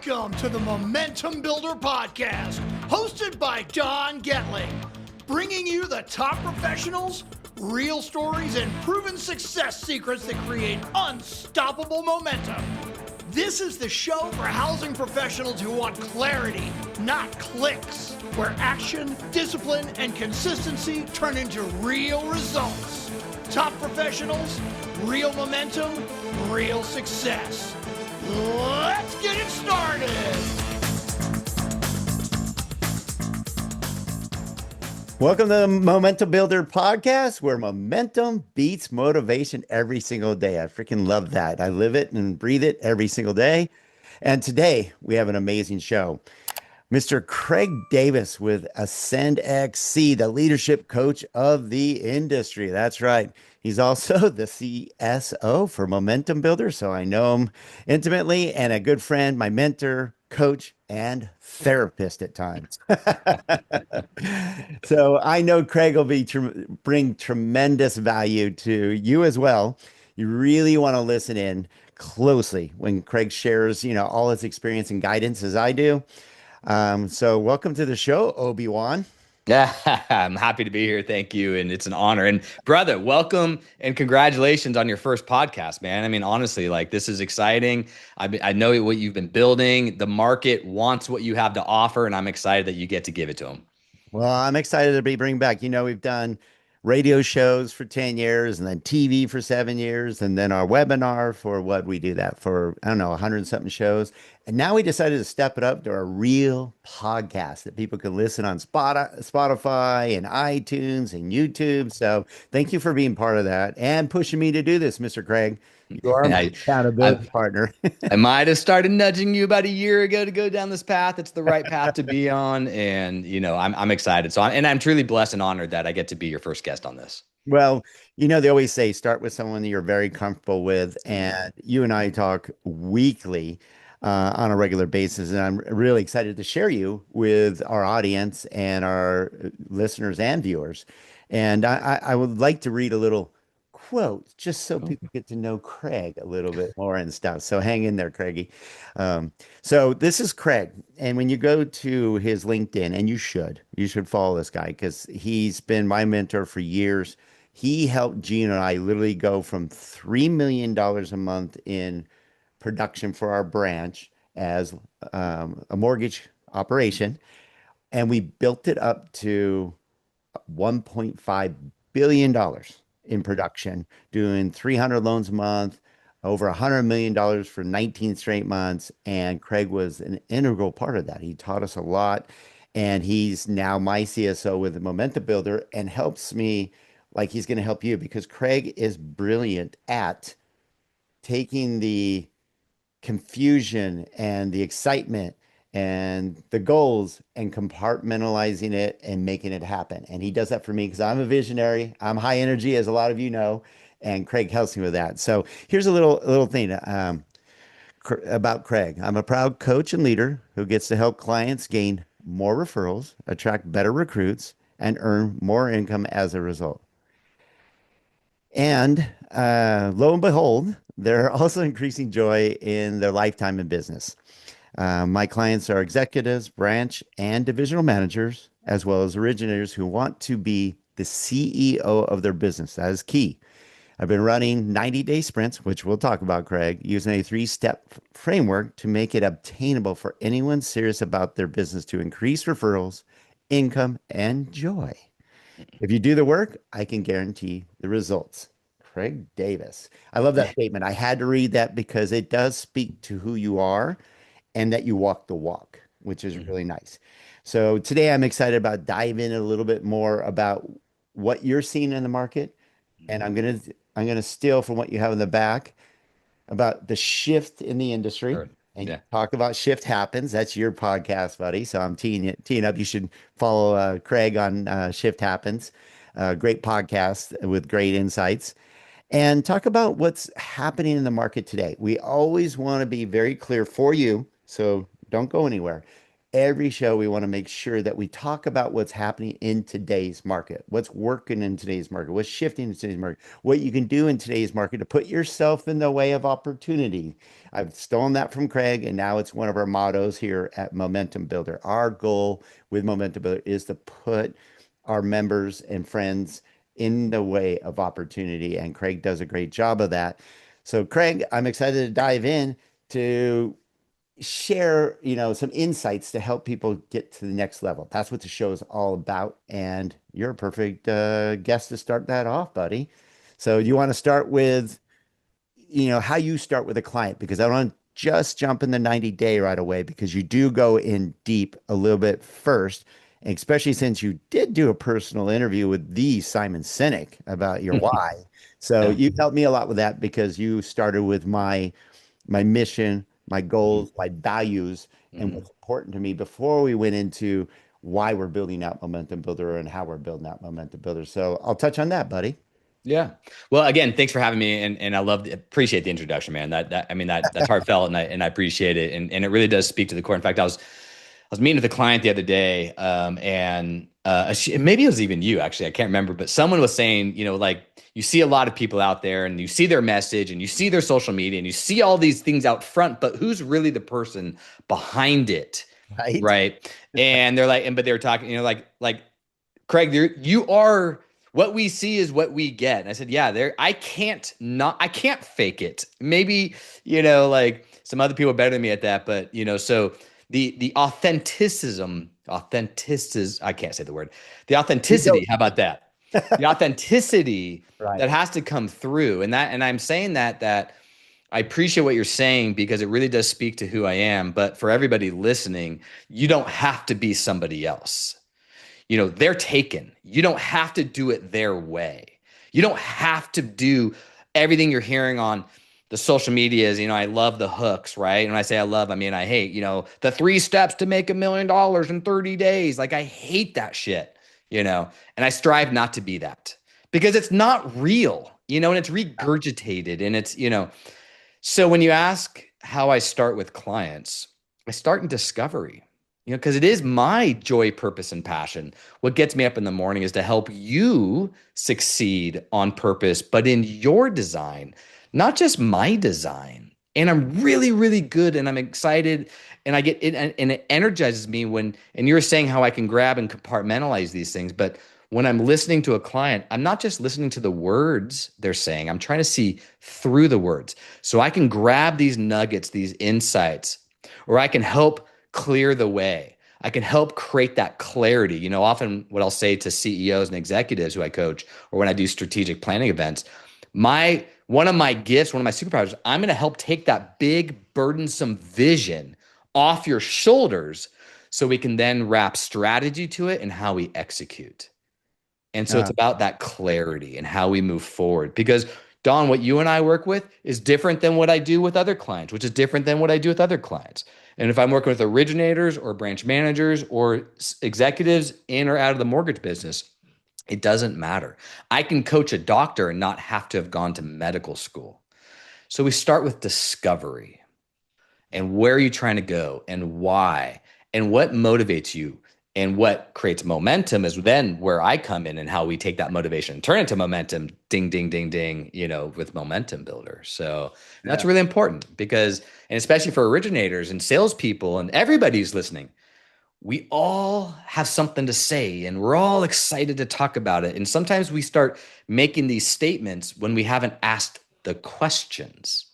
Welcome to the Momentum Builder Podcast, hosted by Don Goettling, bringing you the top professionals, real stories, and proven success secrets that create unstoppable momentum. This is the show for housing professionals who want clarity, not clicks, where action, discipline, and consistency turn into real results. Top professionals, real momentum, real success. Let's get it started. Welcome to the Momentum Builder Podcast, where momentum beats motivation every single day. I freaking love that. I live it and breathe it every single day. And today we have an amazing show. Mr. Craig Davis with Ascend XC, the leadership coach of the industry. That's right. He's also the CSO for Momentum Builder, so I know him intimately, and a good friend, my mentor, coach, and therapist at times. So I know Craig will bring tremendous value to you as well. You really want to listen in closely when Craig shares, all his experience and guidance as I do. So welcome to the show, Obi-Wan. Yeah, I'm happy to be here. Thank you. And it's an honor. And brother, welcome and congratulations on your first podcast, man. I mean, honestly, this is exciting. I know what you've been building. The market wants what you have to offer, and I'm excited that you get to give it to them. Well, I'm excited to be bringing back. We've done radio shows for 10 years and then TV for 7 years and then our webinar for what we do that for, 100 and something shows. And now we decided to step it up to a real podcast that people can listen on Spotify and iTunes and YouTube. So thank you for being part of that and pushing me to do this, Mr. Craig. You are my accountability partner. I might have started nudging you about a year ago to go down this path. It's the right path to be on. And, I'm excited. So I'm truly blessed and honored that I get to be your first guest on this. Well, they always say start with someone that you're very comfortable with. And you and I talk weekly on a regular basis. And I'm really excited to share you with our audience and our listeners and viewers. And I would like to read a little quote just so people get to know Craig a little bit more and stuff. So hang in there, Craigie. So this is Craig. And when you go to his LinkedIn, and you should follow this guy because he's been my mentor for years. He helped Gene and I literally go from $3 million a month in production for our branch as a mortgage operation. And we built it up to $1.5 billion in production, doing 300 loans a month, over $100 million for 19 straight months. And Craig was an integral part of that. He taught us a lot. And he's now my CSO with the Momentum Builder and helps me like he's going to help you because Craig is brilliant at taking the confusion and the excitement and the goals and compartmentalizing it and making it happen. And he does that for me because I'm a visionary. I'm high energy, as a lot of you know, and Craig helps me with that. So here's a little thing about Craig. I'm a proud coach and leader who gets to help clients gain more referrals, attract better recruits, and earn more income as a result. And lo and behold, they're also increasing joy in their lifetime in business. My clients are executives, branch, and divisional managers, as well as originators who want to be the CEO of their business. That is key. I've been running 90-day sprints, which we'll talk about, Craig, using a 3-step framework to make it obtainable for anyone serious about their business to increase referrals, income, and joy. If you do the work, I can guarantee the results. Craig Davis. I love that statement. I had to read that because it does speak to who you are and that you walk the walk, which is really nice. So today I'm excited about diving in a little bit more about what you're seeing in the market. And I'm gonna steal from what you have in the back about the shift in the industry. Sure. And you talk about Shift Happens. That's your podcast, buddy. So I'm teeing up. You should follow Craig on Shift Happens. Great podcast with great insights. And talk about what's happening in the market today. We always want to be very clear for you, so don't go anywhere. every show, we want to make sure that we talk about what's happening in today's market, what's working in today's market, what's shifting in today's market, what you can do in today's market to put yourself in the way of opportunity. I've stolen that from Craig, and now it's one of our mottos here at Momentum Builder. Our goal with Momentum Builder is to put our members and friends in the way of opportunity, and Craig does a great job of that. So, Craig, I'm excited to dive in to share, some insights to help people get to the next level. That's what the show is all about. And you're a perfect guest to start that off, buddy. So you want to start with, how you start with a client, because I don't want to just jump in the 90-day right away, because you do go in deep a little bit first. And especially since you did do a personal interview with the Simon Sinek about your why. So Yeah. you helped me a lot with that, because you started with my mission, my Mhm. goals, my values, and Mhm. what's important to me before we went into why we're building out Momentum Builder and how we're building out Momentum Builder. So I'll touch on that, buddy. Yeah. Well, again, thanks for having me, and I appreciate the introduction, man. I mean that's heartfelt, and I appreciate it, and it really does speak to the core. In fact, I was meeting with a client the other day, and maybe it was even you, actually. I can't remember, but someone was saying, like you see a lot of people out there, and you see their message, and you see their social media, and you see all these things out front, but who's really the person behind it, Right? right? And they're like, but they were talking, like Craig, you are what we see is what we get. And I said, yeah, I can't fake it. Maybe, like some other people are better than me at that, but so the I can't say the word. The You go. authenticity, how about that? The authenticity Right. that has to come through. And I'm saying that I appreciate what you're saying, because it really does speak to who I am. But for everybody listening, you don't have to be somebody else. They're taken. You don't have to do it their way. You don't have to do everything you're hearing on the social medias. I love the hooks, right? And when I say I love, I mean I hate, the 3 steps to make $1 million in 30 days. Like, I hate that shit, and I strive not to be that, because it's not real, and it's regurgitated, and so when you ask how I start with clients, I start in discovery, because it is my joy, purpose, and passion. What gets me up in the morning is to help you succeed on purpose, but in your design, not just my design. And I'm really, really good, and I'm excited, and I get it, and it energizes me and you're saying how I can grab and compartmentalize these things, but when I'm listening to a client, I'm not just listening to the words they're saying. I'm trying to see through the words, so I can grab these nuggets, these insights, or I can help clear the way. I can help create that clarity. Often what I'll say to CEOs and executives who I coach, or when I do strategic planning events, one of my gifts, one of my superpowers, I'm going to help take that big, burdensome vision off your shoulders, so we can then wrap strategy to it and how we execute. And so it's Uh, about that clarity and how we move forward. Because, Don, what you and I work with is different than what I do with other clients, which is different than what I do with other clients. And if I'm working with originators or branch managers or executives in or out of the mortgage business, it doesn't matter. I can coach a doctor and not have to have gone to medical school. So we start with discovery, and where are you trying to go, and why, and what motivates you, and what creates momentum is then where I come in, and how we take that motivation and turn it into momentum. Ding, ding, ding, ding, with Momentum Builder. So that's yeah. really important, because, and especially for originators and salespeople and everybody who's listening, we all have something to say, and we're all excited to talk about it. And sometimes we start making these statements when we haven't asked the questions.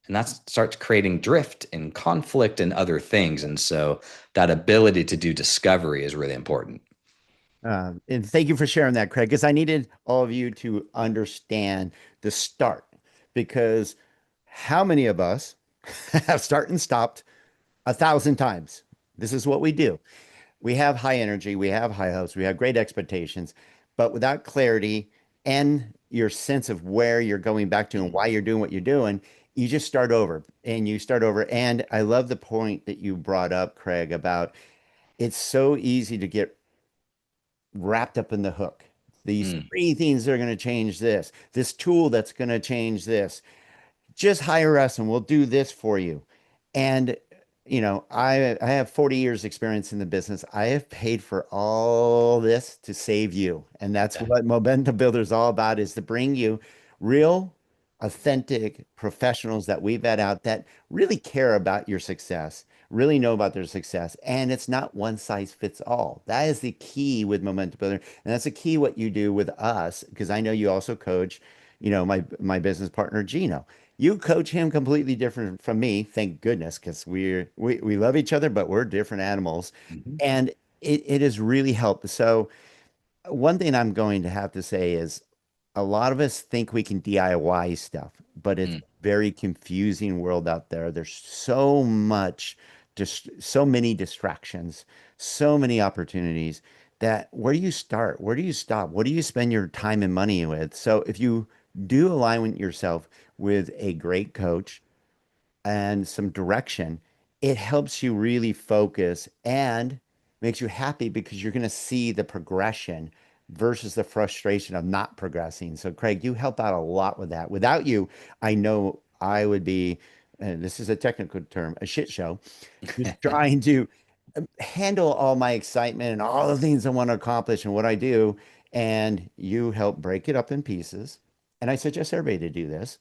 And that starts creating drift and conflict and other things. And so that ability to do discovery is really important. And thank you for sharing that, Craig, because I needed all of you to understand the start. Because how many of us have start and stopped 1,000 times? This is what we do. We have high energy, we have high hopes, we have great expectations, but without clarity and your sense of where you're going back to and why you're doing what you're doing, you just start over and you start over. And I love the point that you brought up, Craig, about it's so easy to get wrapped up in the hook. These Mm. 3 things that are going to change this tool that's going to change this. Just hire us and we'll do this for you. And I have 40 years experience in the business. I have paid for all this to save you. And that's Yeah. what Momentum Builder is all about, is to bring you real, authentic professionals that we vet out that really care about your success, really know about their success. And it's not one size fits all. That is the key with Momentum Builder. And that's the key what you do with us, because I know you also coach, my business partner, Gino. You coach him completely different from me, thank goodness, because we love each other, but we're different animals. Mhm. And it has really helped. So one thing I'm going to have to say is a lot of us think we can DIY stuff, but it's Mm. very confusing world out there. There's so much, just so many distractions, so many opportunities that where do you start? Where do you stop? What do you spend your time and money with? So if you do align with yourself with a great coach and some direction, it helps you really focus and makes you happy because you're going to see the progression versus the frustration of not progressing. So, Craig, you help out a lot with that. Without you, I know I would be, and this is a technical term, a shit show, just trying to handle all my excitement and all the things I want to accomplish and what I do. And you help break it up in pieces. And I suggest everybody to do this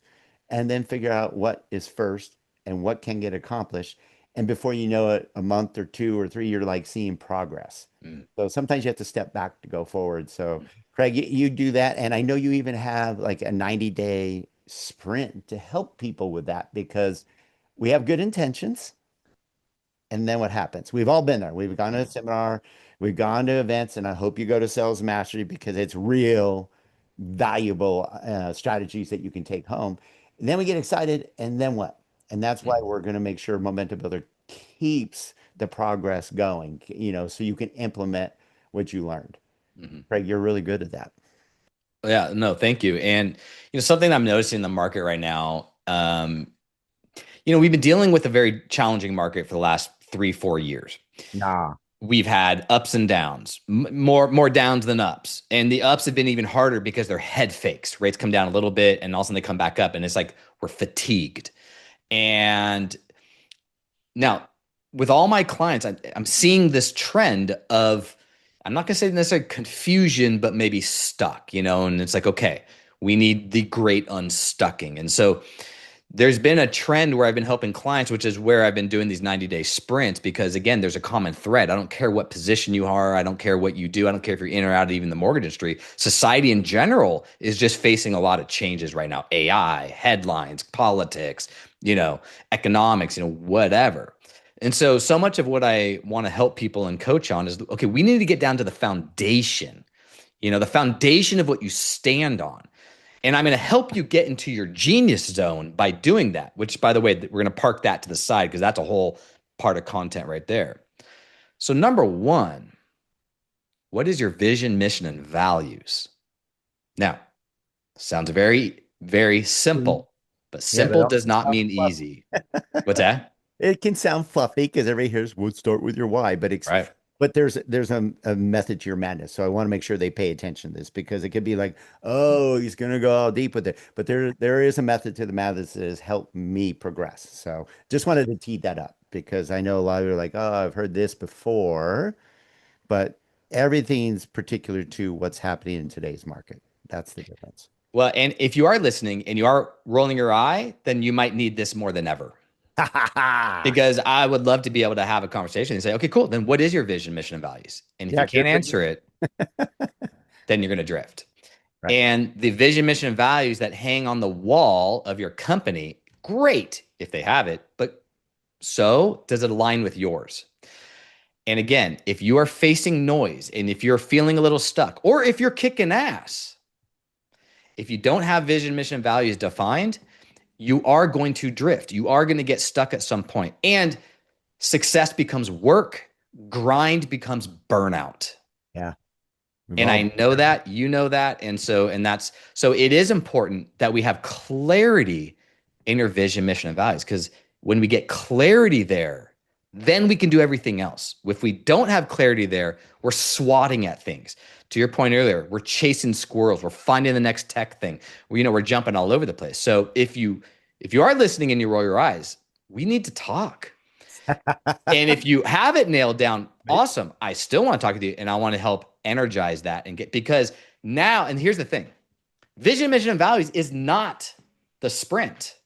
and then figure out what is first and what can get accomplished. And before you know it, a month or 2 or 3, you're like seeing progress. Mm. So sometimes you have to step back to go forward. So, Craig, you do that. And I know you even have like a 90-day sprint to help people with that because we have good intentions. And then what happens? We've all been there. We've gone to a seminar, we've gone to events, and I hope you go to Sales Mastery because it's real valuable strategies that you can take home. And then we get excited, and then what? And that's why Mm. we're going to make sure Momentum Builder keeps the progress going, so you can implement what you learned. Mhm. Craig, you're really good at that. Yeah, no, thank you. And something I'm noticing in the market right now, we've been dealing with a very challenging market for the last 3, 4 years. Nah. We've had ups and downs, more downs than ups, and the ups have been even harder because they're head fakes. Rates come down a little bit, and all of a sudden they come back up, and it's like we're fatigued. And now, with all my clients, I'm seeing this trend of, I'm not going to say necessarily confusion, but maybe stuck, and it's like, okay, we need the great unstucking. And so there's been a trend where I've been helping clients, which is where I've been doing these 90-day sprints, because again, there's a common thread. I don't care what position you are. I don't care what you do. I don't care if you're in or out of even the mortgage industry. Society in general is just facing a lot of changes right now. AI, headlines, politics, economics, whatever. And so much of what I want to help people and coach on is, okay, we need to get down to the foundation, the foundation of what you stand on. And I'm going to help you get into your genius zone by doing that, which, by the way, we're going to park that to the side because that's a whole part of content right there. So, number one, what is your vision, mission, and values? Now, sounds very, very Mhm. simple, but Yeah, but simple also does not sounds mean fluffy. easy. What's that? It can sound fluffy because everybody hears, "Would start with your why," Right. but there's a method to your madness. So I want to make sure they pay attention to this because it could be like, "Oh, he's gonna go all deep with it," but there is a method to the madness that has helped me progress. So just wanted to tee that up because I know a lot of you are like, "Oh, I've heard this before," but everything's particular to what's happening in today's market. That's the difference. Well, and if you are listening and you are rolling your eye, then you might need this more than ever. Ha ha ha! Because I would love to be able to have a conversation and say, okay, cool. Then what is your vision, mission, and values? And if you Yeah, can't good for answer you. it, then you're going to drift. Right. And the vision, mission, and values that hang on the wall of your company, great if they have it, but so does it align with yours? And again, if you are facing noise and if you're feeling a little stuck, or if you're kicking ass, if you don't have vision, mission, and values defined, you are going to drift. You are going to get stuck at some point. And success becomes work, grind becomes burnout. Yeah. We've And all I been know there. that, that. And so it is important that we have clarity in your vision, mission, and values. Because when we get clarity there, then we can do everything else. If we don't have clarity there, we're swatting at things. To your point earlier, we're chasing squirrels. We're finding the next tech thing. We're jumping all over the place. So if you are listening and you roll your eyes, we need to talk. And if you have it nailed down, awesome. I still want to talk to you and I want to help energize that and because now, and here's the thing, vision, mission, and values is not the sprint.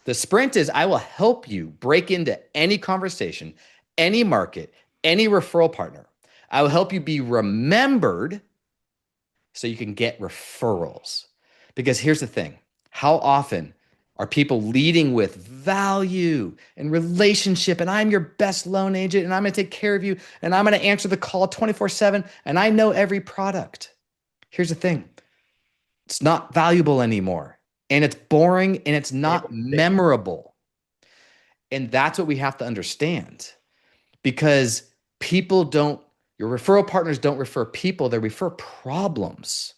The sprint is I will help you break into any conversation, any market, any referral partner. I will help you be remembered so you can get referrals. Because here's the thing, how often are people leading with value and relationship, and I'm your best loan agent, and I'm going to take care of you, and I'm going to answer the call 24/7, and I know every product. Here's the thing, it's not valuable anymore, and it's boring, and it's not memorable. And that's what we have to understand, because your referral partners don't refer people, they refer problems.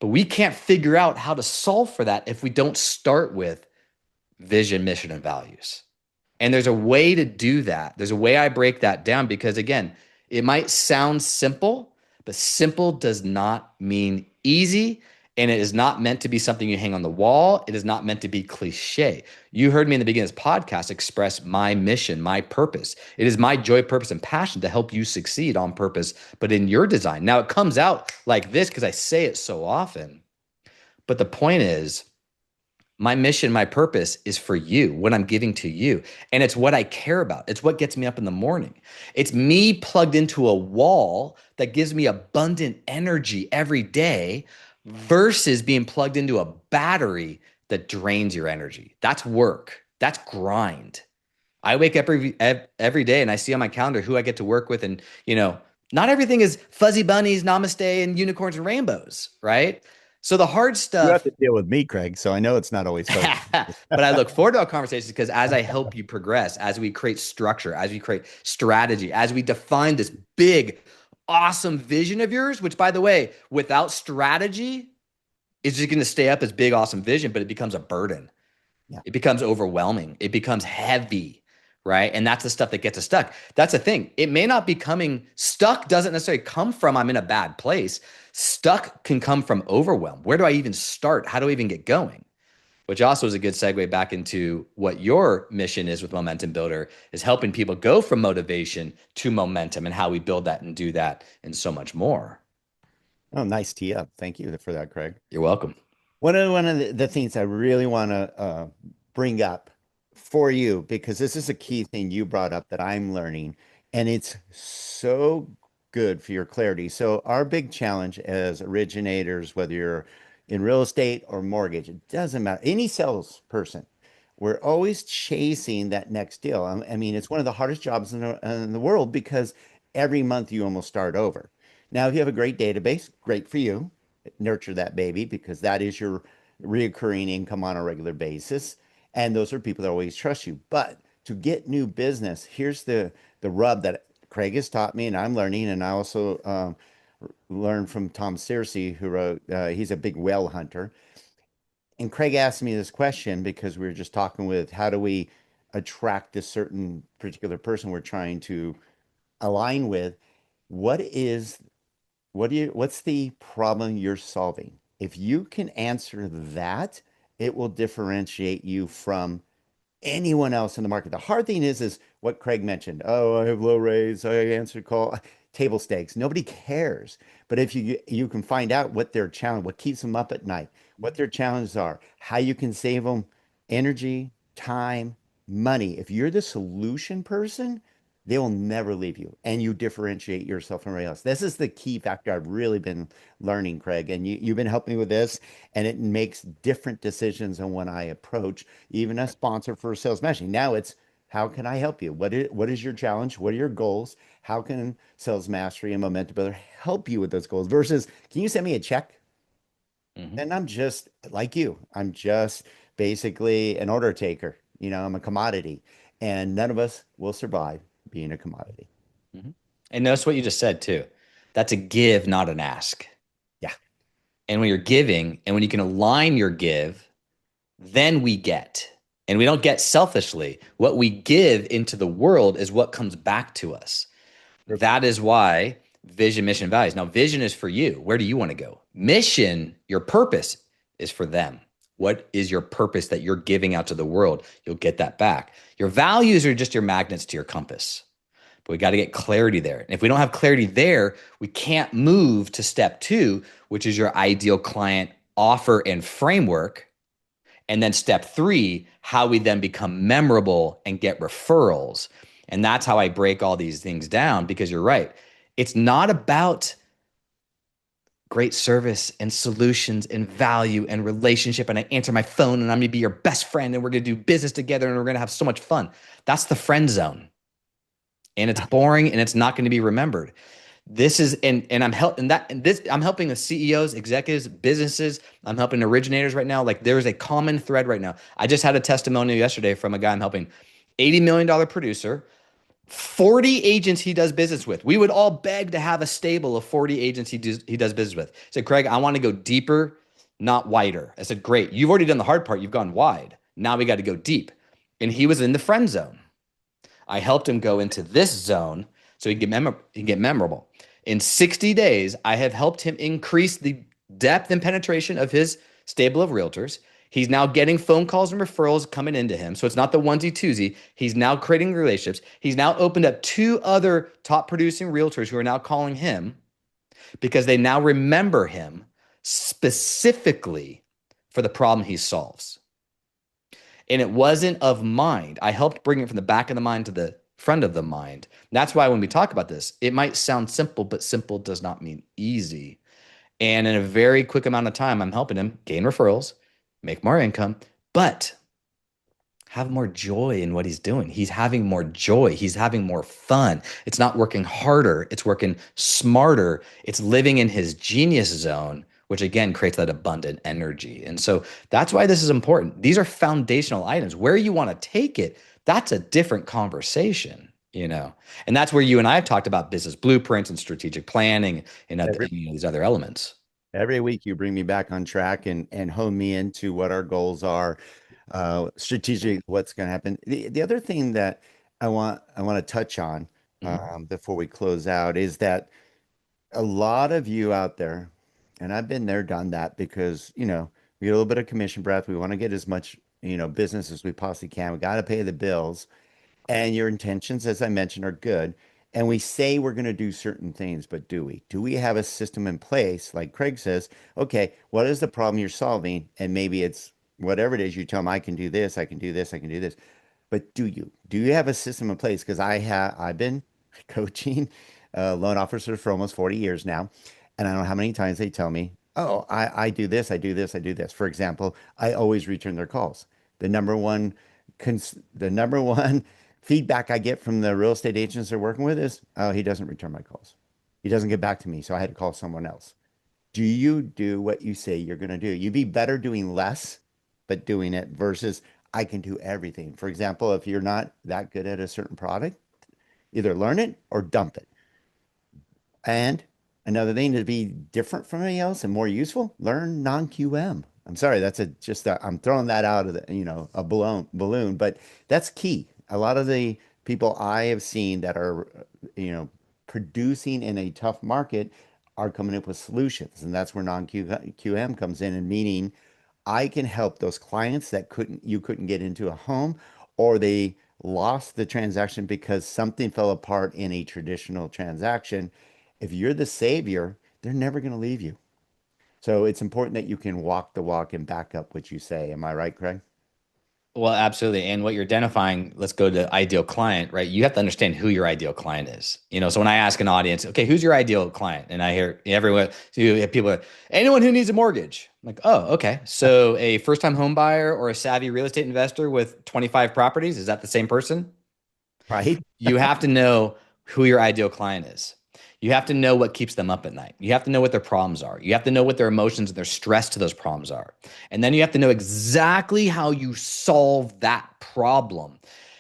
But we can't figure out how to solve for that if we don't start with vision, mission, and values. And there's a way to do that. There's a way I break that down because, again, it might sound simple, but simple does not mean easy. And it is not meant to be something you hang on the wall. It is not meant to be cliche. You heard me in the beginning of this podcast express my mission, my purpose. It is my joy, purpose, and passion to help you succeed on purpose, but in your design. Now, it comes out like this because I say it so often. But the point is, my mission, my purpose is for you, what I'm giving to you. And it's what I care about. It's what gets me up in the morning. It's me plugged into a wall that gives me abundant energy every day versus being plugged into a battery that drains your energy. That's work. That's grind. I wake up every day and I see on my calendar who I get to work with. And, not everything is fuzzy bunnies, namaste, and unicorns and rainbows, right? So the hard stuff. You have to deal with me, Craig. So I know it's not always fun. But I look forward to our conversations because as I help you progress, as we create structure, as we create strategy, as we define this big, awesome vision of yours, which, by the way, without strategy, is just going to stay up as big, awesome vision, but it becomes a burden. Yeah. It becomes overwhelming. It becomes heavy, right? And that's the stuff that gets us stuck. That's the thing. It may not be stuck doesn't necessarily come from I'm in a bad place. Stuck can come from overwhelm. Where do I even start? How do I even get going? Which also is a good segue back into what your mission is with Momentum Builder, is helping people go from motivation to momentum and how we build that and do that and so much more. Oh, nice tee up. Thank you for that, Craig. You're welcome. One of the things I really want to bring up for you, because this is a key thing you brought up that I'm learning, and it's so good for your clarity. So our big challenge as originators, whether you're in real estate or mortgage, it doesn't matter. Any salesperson, we're always chasing that next deal. I mean, it's one of the hardest jobs in the world because every month you almost start over. Now, if you have a great database, great for you. Nurture that baby because that is your reoccurring income on a regular basis. And those are people that always trust you. But to get new business, here's the rub that Craig has taught me and I'm learning. And I also learned from Tom Searcy, who wrote, he's a big whale hunter. And Craig asked me this question because we were just talking with how do we attract this certain particular person we're trying to align with. What's the problem you're solving? If you can answer that, it will differentiate you from anyone else in the market. The hard thing is what Craig mentioned. Oh, I have low rates. I answer call, table stakes. Nobody cares. But if you can find out what their challenge, what keeps them up at night, what their challenges are, how you can save them energy, time, money. If you're the solution person, they will never leave you and you differentiate yourself from everybody else. This is the key factor I've really been learning, Craig, and you've been helping me with this, and it makes different decisions on when I approach even a sponsor for sales meshing. Now it's how can I help you? What is your challenge? What are your goals? How can Sales Mastery and Momentum Builder help you with those goals versus can you send me a check? Mm-hmm. And I'm just like you. I'm just basically an order taker. I'm a commodity and none of us will survive being a commodity. Mm-hmm. And notice what you just said too. That's a give, not an ask. Yeah. And when you're giving and when you can align your give, then we get. And we don't get selfishly. What we give into the world is what comes back to us. Perfect. That is why vision, mission, values. Now, vision is for you. Where do you want to go? Mission, your purpose is for them. What is your purpose that you're giving out to the world? You'll get that back. Your values are just your magnets to your compass. But we got to get clarity there. And if we don't have clarity there, we can't move to step 2, which is your ideal client offer and framework. And then step 3, how we then become memorable and get referrals. And that's how I break all these things down, because you're right. It's not about great service and solutions and value and relationship. And I answer my phone and I'm going to be your best friend and we're going to do business together and we're going to have so much fun. That's the friend zone. And it's boring and it's not going to be remembered. This is, and I'm helping I'm helping the CEOs, executives, businesses. I'm helping originators right now. Like there's a common thread right now. I just had a testimonial yesterday from a guy I'm helping, $80 million producer, 40 agents he does business with. We would all beg to have a stable of 40 agents he does business with. I said, Craig, I want to go deeper, not wider. I said, great. You've already done the hard part. You've gone wide. Now we got to go deep. And he was in the friend zone. I helped him go into this zone so he can get memorable. In 60 days, I have helped him increase the depth and penetration of his stable of realtors. He's now getting phone calls and referrals coming into him. So it's not the onesie twosie. He's now creating relationships. He's now opened up 2 other top producing realtors who are now calling him because they now remember him specifically for the problem he solves. And it wasn't of mind. I helped bring it from the back of the mind to the front of the mind. And that's why when we talk about this, it might sound simple, but simple does not mean easy. And in a very quick amount of time, I'm helping him gain referrals, make more income, but have more joy in what he's doing. He's having more joy. He's having more fun. It's not working harder. It's working smarter. It's living in his genius zone, which again creates that abundant energy. And so that's why this is important. These are foundational items. Where you want to take it, that's a different conversation, you know? And that's where you and I have talked about business blueprints and strategic planning and these other elements. Every week you bring me back on track and hone me into what our goals are, strategic, what's going to happen. The other thing that I want to touch on before we close out is that a lot of you out there, and I've been there, done that, because we get a little bit of commission breath. We want to get as much business as we possibly can. We got to pay the bills, and your intentions, as I mentioned, are good. And we say we're going to do certain things, but do we? Do we have a system in place? Like Craig says, okay, what is the problem you're solving? And maybe it's whatever it is, you tell them, I can do this, I can do this, I can do this. But do you? Do you have a system in place? Because I've been coaching loan officers for almost 40 years now. And I don't know how many times they tell me, oh, I do this, I do this, I do this. For example, I always return their calls. The number one feedback I get from the real estate agents they're working with is, oh, he doesn't return my calls. He doesn't get back to me, so I had to call someone else. Do you do what you say you're going to do? You'd be better doing less, but doing it versus I can do everything. For example, if you're not that good at a certain product, either learn it or dump it. And another thing to be different from anything else and more useful, learn non-QM. I'm sorry, I'm throwing that out of a balloon, but that's key. A lot of the people I have seen that are, producing in a tough market are coming up with solutions. And that's where non-QM comes in, and meaning I can help those clients that you couldn't get into a home, or they lost the transaction because something fell apart in a traditional transaction. If you're the savior, they're never going to leave you. So it's important that you can walk the walk and back up what you say. Am I right, Craig? Well, absolutely. And what you're identifying, let's go to ideal client, right? You have to understand who your ideal client is. So when I ask an audience, okay, who's your ideal client? And I hear everyone, so you have people, anyone who needs a mortgage. I'm like, oh, okay. So a first-time home buyer or a savvy real estate investor with 25 properties, is that the same person? Right. You have to know who your ideal client is. You have to know what keeps them up at night. You have to know what their problems are. You have to know what their emotions and their stress to those problems are. And then you have to know exactly how you solve that problem.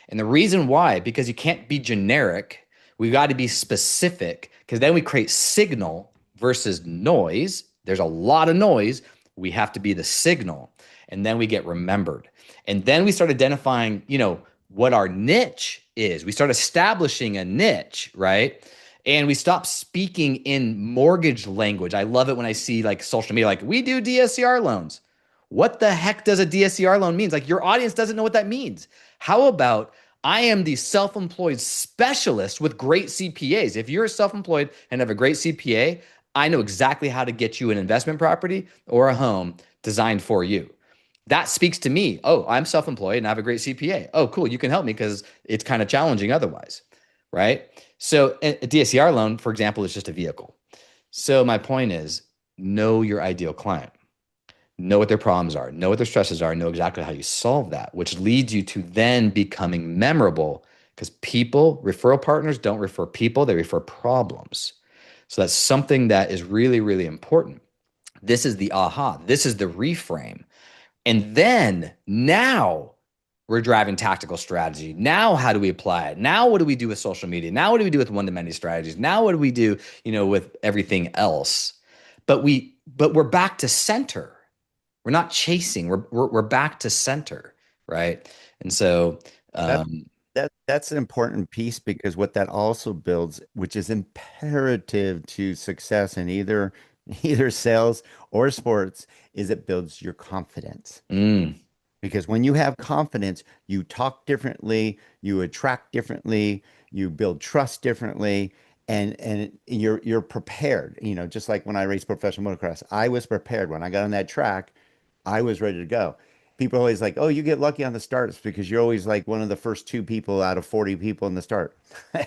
And the reason why, because you can't be generic, we've got to be specific, because then we create signal versus noise. There's a lot of noise. We have to be the signal. And then we get remembered. And then we start identifying, what our niche is. We start establishing a niche, right? And we stop speaking in mortgage language. I love it when I see like social media, like we do DSCR loans. What the heck does a DSCR loan mean? Like your audience doesn't know what that means. How about I am the self-employed specialist with great CPAs. If you're self-employed and have a great CPA, I know exactly how to get you an investment property or a home designed for you. That speaks to me. Oh, I'm self-employed and I have a great CPA. Oh, cool. You can help me because it's kind of challenging otherwise, right? So a DSCR loan, for example, is just a vehicle. So my point is know your ideal client, know what their problems are, know what their stresses are, know exactly how you solve that, which leads you to then becoming memorable because people, referral partners don't refer people, they refer problems. So that's something that is really, really important. This is the aha. This is the reframe. And then now we're driving tactical strategy. Now, how do we apply it? Now, what do we do with social media? Now, what do we do with one-to-many strategies? Now, what do we do, with everything else? But we're back to center. We're not chasing. We're back to center, right? And so, That um, that's an important piece because what that also builds, which is imperative to success in either sales or sports, is it builds your confidence. mm, Because when you have confidence, you talk differently, you attract differently, you build trust differently, and you're prepared. Just like when I raced professional motocross, I was prepared. When I got on that track, I was ready to go. People are always like, "Oh, you get lucky on the starts because you're always like one of the first two people out of 40 people in the start."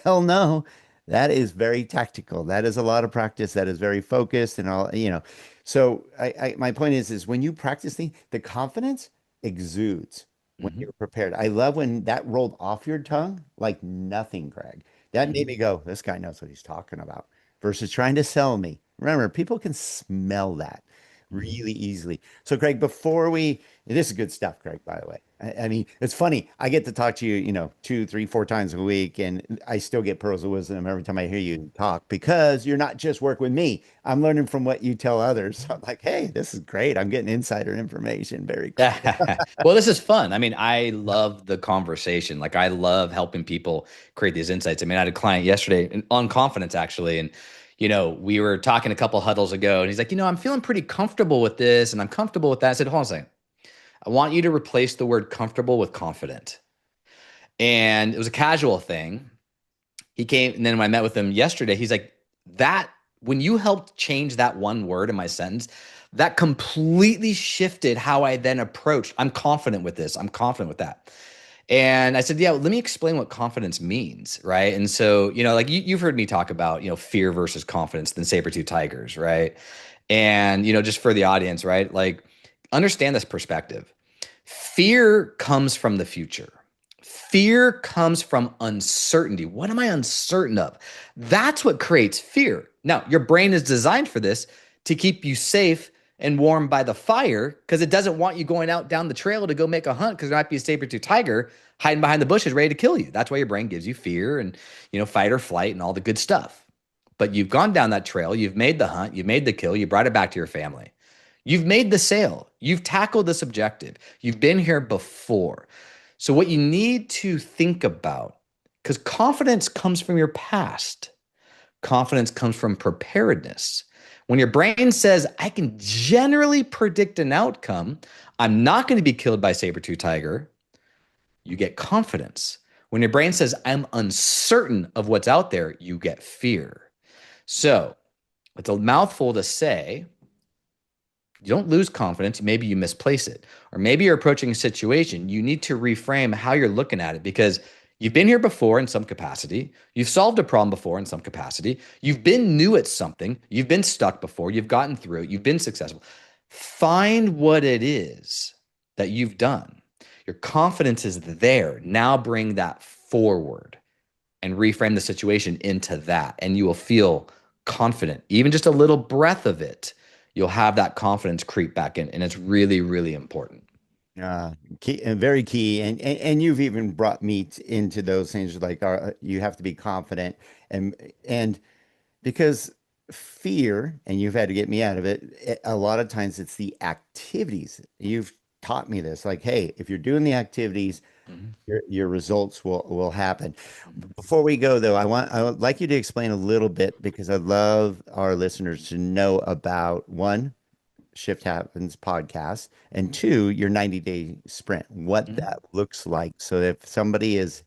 Hell no. That is very tactical. That is a lot of practice. That is very focused and all. So my point is when you practice the confidence exudes when mhm. you're prepared. I love when that rolled off your tongue like nothing, Greg. That made me go, this guy knows what he's talking about versus trying to sell me. Remember, people can smell that really easily. So, Greg, this is good stuff, Greg, by the way. I mean, it's funny. I get to talk to you, 2, 3, 4 times a week, and I still get pearls of wisdom every time I hear you talk because you're not just work with me. I'm learning from what you tell others. So I'm like, hey, this is great. I'm getting insider information. Very cool. Well, this is fun. I mean, I love the conversation. Like, I love helping people create these insights. I mean, I had a client yesterday on confidence, actually. And, we were talking a couple huddles ago, and he's like, I'm feeling pretty comfortable with this and I'm comfortable with that. I said, hold on a second. I want you to replace the word comfortable with confident. And it was a casual thing. He came, and then when I met with him yesterday, he's like, that when you helped change that one word in my sentence, that completely shifted how I then approached. I'm confident with this. I'm confident with that. And I said, yeah, let me explain what confidence means, right? And so, like you've heard me talk about, fear versus confidence than saber-tooth tigers, right? And, just for the audience, right? Like, understand this perspective. Fear comes from the future. Fear comes from uncertainty. What am I uncertain of? That's what creates fear. Now, your brain is designed for this to keep you safe and warm by the fire because it doesn't want you going out down the trail to go make a hunt because there might be a saber-tooth tiger hiding behind the bushes ready to kill you. That's why your brain gives you fear and, fight or flight and all the good stuff. But you've gone down that trail, you've made the hunt, you've made the kill, you brought it back to your family. You've made the sale. You've tackled this objective. You've been here before. So, what you need to think about, because confidence comes from your past, confidence comes from preparedness. When your brain says, I can generally predict an outcome, I'm not going to be killed by saber-tooth tiger, you get confidence. When your brain says, I'm uncertain of what's out there, you get fear. So, it's a mouthful to say, you don't lose confidence. Maybe you misplace it. Or maybe you're approaching a situation. You need to reframe how you're looking at it because you've been here before in some capacity. You've solved a problem before in some capacity. You've been new at something. You've been stuck before. You've gotten through it. You've been successful. Find what it is that you've done. Your confidence is there. Now bring that forward and reframe the situation into that. And you will feel confident, even just a little breath of it. You'll have that confidence creep back in. And it's really, really important. Key and very key. And you've even brought me into those things like you have to be confident and because fear, and you've had to get me out of it, a lot of times it's the activities. You've taught me this, like, hey, if you're doing the activities, Mhm. your results will happen. Before we go though, I would like you to explain a little bit because I'd love our listeners to know about one, Shift Happens podcast, and two, your 90-day sprint, what Mhm. that looks like. So if somebody is,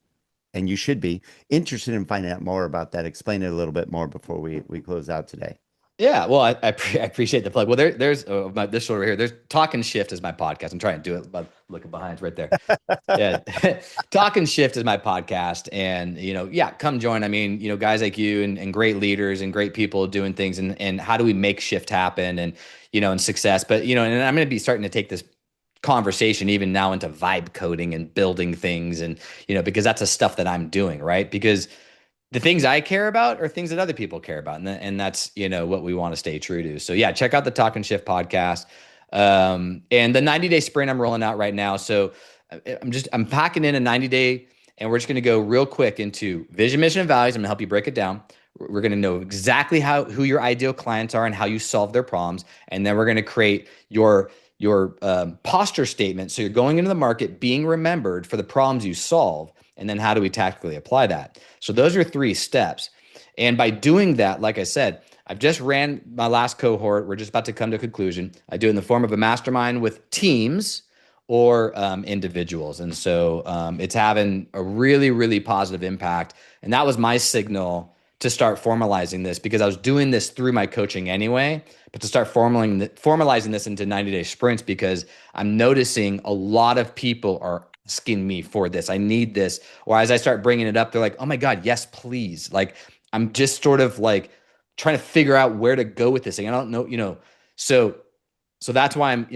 and you should be interested in finding out more about that, explain it a little bit more before we close out today. Yeah, well, I appreciate the plug. Well, there's this shoulder here. There's Talk and Shift is my podcast. I'm trying to do it by looking behind. It's right there. Yeah. Talk and Shift is my podcast. And, yeah, come join. I mean, guys like you and great leaders and great people doing things and how do we make shift happen and success. But, and I'm going to be starting to take this conversation even now into vibe coding and building things and, because that's the stuff that I'm doing, right? Because the things I care about are things that other people care about. And that's, what we want to stay true to. So yeah, check out the Talk and Shift podcast. And the 90-day sprint I'm rolling out right now. So I'm packing in a 90-day and we're just going to go real quick into vision, mission, and values. I'm going to help you break it down. We're going to know exactly who your ideal clients are and how you solve their problems. And then we're going to create your posture statement. So you're going into the market being remembered for the problems you solve. And then how do we tactically apply that? So those are 3 steps. And by doing that, like I said, I've just ran my last cohort. We're just about to come to a conclusion. I do it in the form of a mastermind with teams or individuals. And so it's having a really, really positive impact. And that was my signal to start formalizing this because I was doing this through my coaching anyway, but to start formalizing this into 90-day sprints because I'm noticing a lot of people are asking me for this. I need this. Or as I start bringing it up, they're like, oh my God, yes, please. Like, I'm just sort of like trying to figure out where to go with this thing. I don't know, so that's why I'm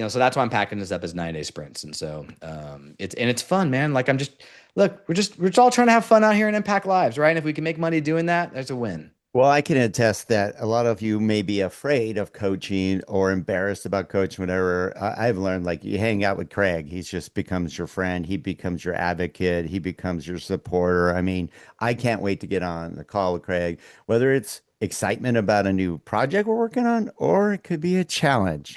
packing this up as 9-day sprints. And so it's fun, man. Like we're just all trying to have fun out here and impact lives, right? And if we can make money doing that, that's a win. Well, I can attest that a lot of you may be afraid of coaching or embarrassed about coaching, whatever. I've learned like you hang out with Craig, he just becomes your friend. He becomes your advocate. He becomes your supporter. I mean, I can't wait to get on the call with Craig, whether it's excitement about a new project we're working on, or it could be a challenge.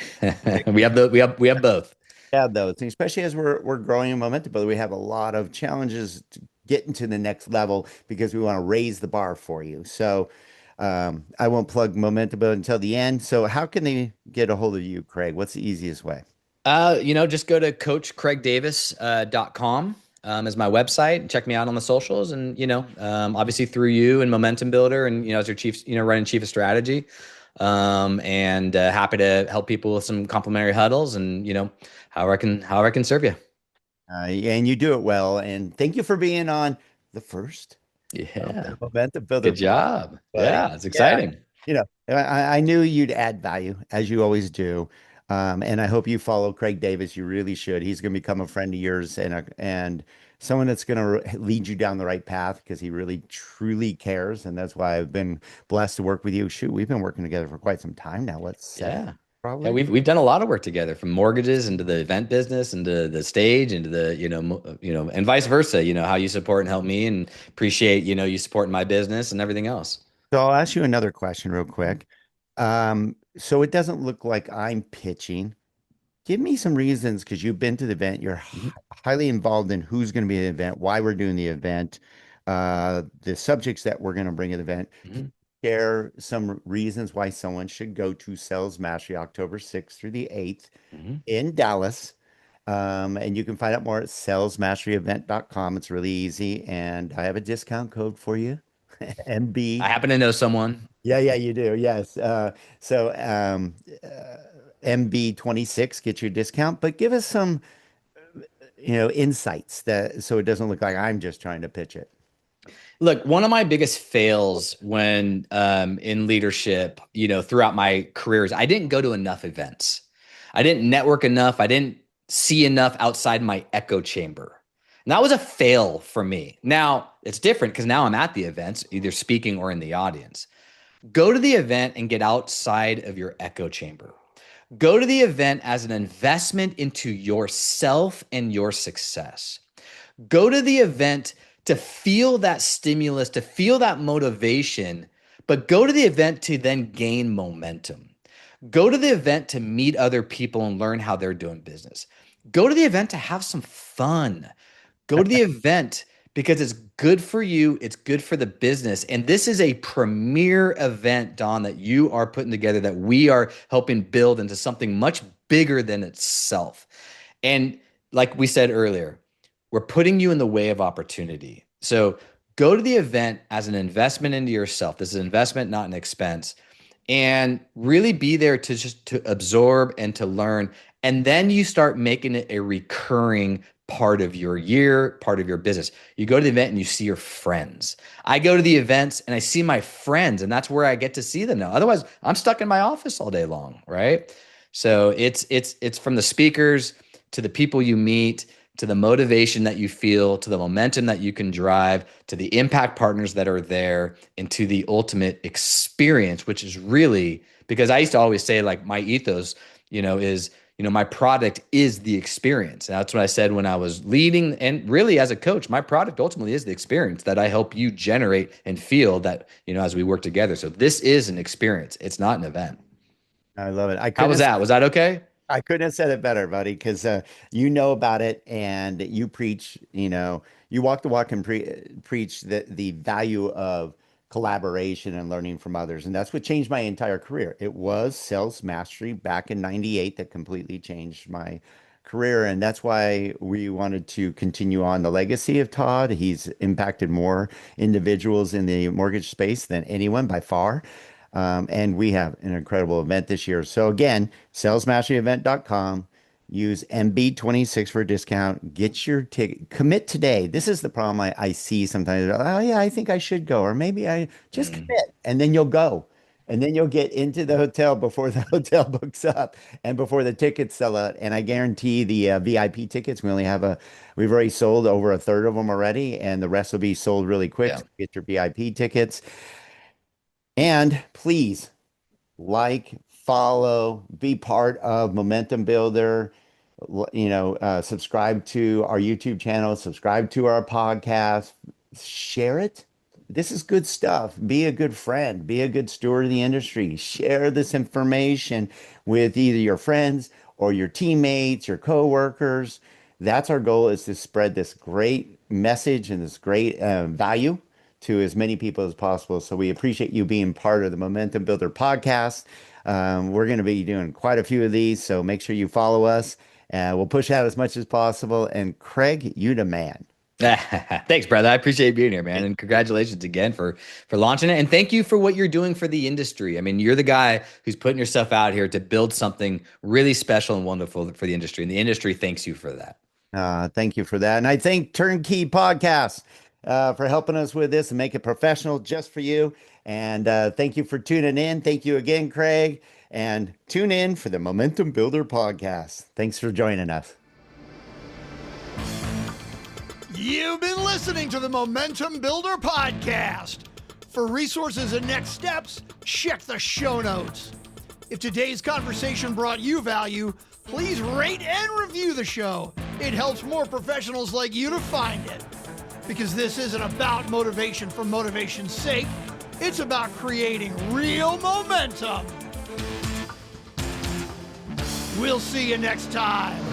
We have both. Yeah, those, especially as we're growing in momentum, but we have a lot of challenges to getting to the next level because we want to raise the bar for you. So I won't plug momentum until the end. So how can they get a hold of you, Craig? What's the easiest way? Just go to coachcraigdavis.com as my website. Check me out on the socials and, obviously through you and Momentum Builder and, as your chief, running chief of strategy. And happy to help people with some complimentary huddles and, however I can serve you. And you do it well. And thank you for being on the first Yeah. Momentum Builder Good podcast, job. buddy. Yeah. It's Yeah. exciting. I knew you'd add value as you always do. And I hope you follow Craig Davis. You really should. He's going to become a friend of yours and someone that's going to lead you down the right path because he really truly cares. And that's why I've been blessed to work with you. Shoot, we've been working together for quite some time now. What's Yeah. Yeah, probably? we've done a lot of work together from mortgages into the event business, into the stage, into the, and vice versa, how you support and help me and appreciate, you supporting my business and everything else. So I'll ask you another question real quick. So it doesn't look like I'm pitching. Give me some reasons because you've been to the event. You're Mhm. highly involved in who's going to be at the event, why we're doing the event, the subjects that we're going to bring at the event. Mhm. Share some reasons why someone should go to Sales Mastery October 6th through the 8th Mhm. in Dallas. And you can find out more at salesmasteryevent.com. It's really easy. And I have a discount code for you, I MB. happen to know someone. Yeah, you do. Yes. MB26 gets you a discount, but give us some, insights that so it doesn't look like I'm just trying to pitch it. Look, one of my biggest fails when in leadership, throughout my careers, I didn't go to enough events. I didn't network enough. I didn't see enough outside my echo chamber. And that was a fail for me. Now it's different because now I'm at the events, either speaking or in the audience. Go to the event and get outside of your echo chamber. Go to the event as an investment into yourself and your success. Go to the event to feel that stimulus, to feel that motivation, but go to the event to then gain momentum. Go to the event to meet other people and learn how they're doing business. Go to the event to have some fun. Go to the event because it's good for you. It's good for the business. And this is a premier event, Don, that you are putting together that we are helping build into something much bigger than itself. And like we said earlier, we're putting you in the way of opportunity. So go to the event as an investment into yourself. This is an investment, not an expense. And really be there to just to absorb and to learn. And then you start making it a recurring part of your year, part of your business. You go to the event and you see your friends. I go to the events and I see my friends, and that's where I get to see them now. Otherwise, I'm stuck in my office all day long, right? So it's from the speakers to the people you meet, to the motivation that you feel, to the momentum that you can drive, to the impact partners that are there, and to the ultimate experience, which is really, because I used to always say, like, my ethos, is, my product is the experience. And that's what I said when I was leading. And really, as a coach, my product ultimately is the experience that I help you generate and feel that, as we work together. So this is an experience. It's not an event. I love it. How was that? Was that okay? I couldn't have said it better, buddy, because you know about it and you preach, you walk the walk and preach the value of collaboration and learning from others. And that's what changed my entire career. It was sales mastery back in 98 that completely changed my career. And that's why we wanted to continue on the legacy of Todd. He's impacted more individuals in the mortgage space than anyone by far. And we have an incredible event this year. So again, salesmasteryevent.com, use MB26 for a discount, get your ticket, commit today. This is the problem I see sometimes. Oh yeah, I think I should go, or maybe I just commit, and then you'll go. And then you'll get into the hotel before the hotel books up and before the tickets sell out. And I guarantee the VIP tickets, we've already sold over a third of them already, and the rest will be sold really quick. Yeah. So get your VIP tickets. And please follow, be part of Momentum Builder. Subscribe to our YouTube channel, subscribe to our podcast, share it. This is good stuff. Be a good friend, be a good steward of the industry. Share this information with either your friends or your teammates, your coworkers. That's our goal, is to spread this great message and this great value to as many people as possible. So we appreciate you being part of the Momentum Builder podcast. We're going to be doing quite a few of these, so make sure you follow us. We'll push out as much as possible. And Craig, you the man. Thanks, brother. I appreciate being here, man. And congratulations again for launching it. And thank you for what you're doing for the industry. I mean, you're the guy who's putting yourself out here to build something really special and wonderful for the industry. And the industry thanks you for that. Thank you for that. And I thank Turnkey Podcast for helping us with this and make it professional just for you. And thank you for tuning in. Thank you again, Craig. And tune in for the Momentum Builder podcast. Thanks for joining us. You've been listening to the Momentum Builder podcast. For resources and next steps, check the show notes. If today's conversation brought you value, please rate and review the show. It helps more professionals like you to find it. Because this isn't about motivation for motivation's sake. It's about creating real momentum. We'll see you next time.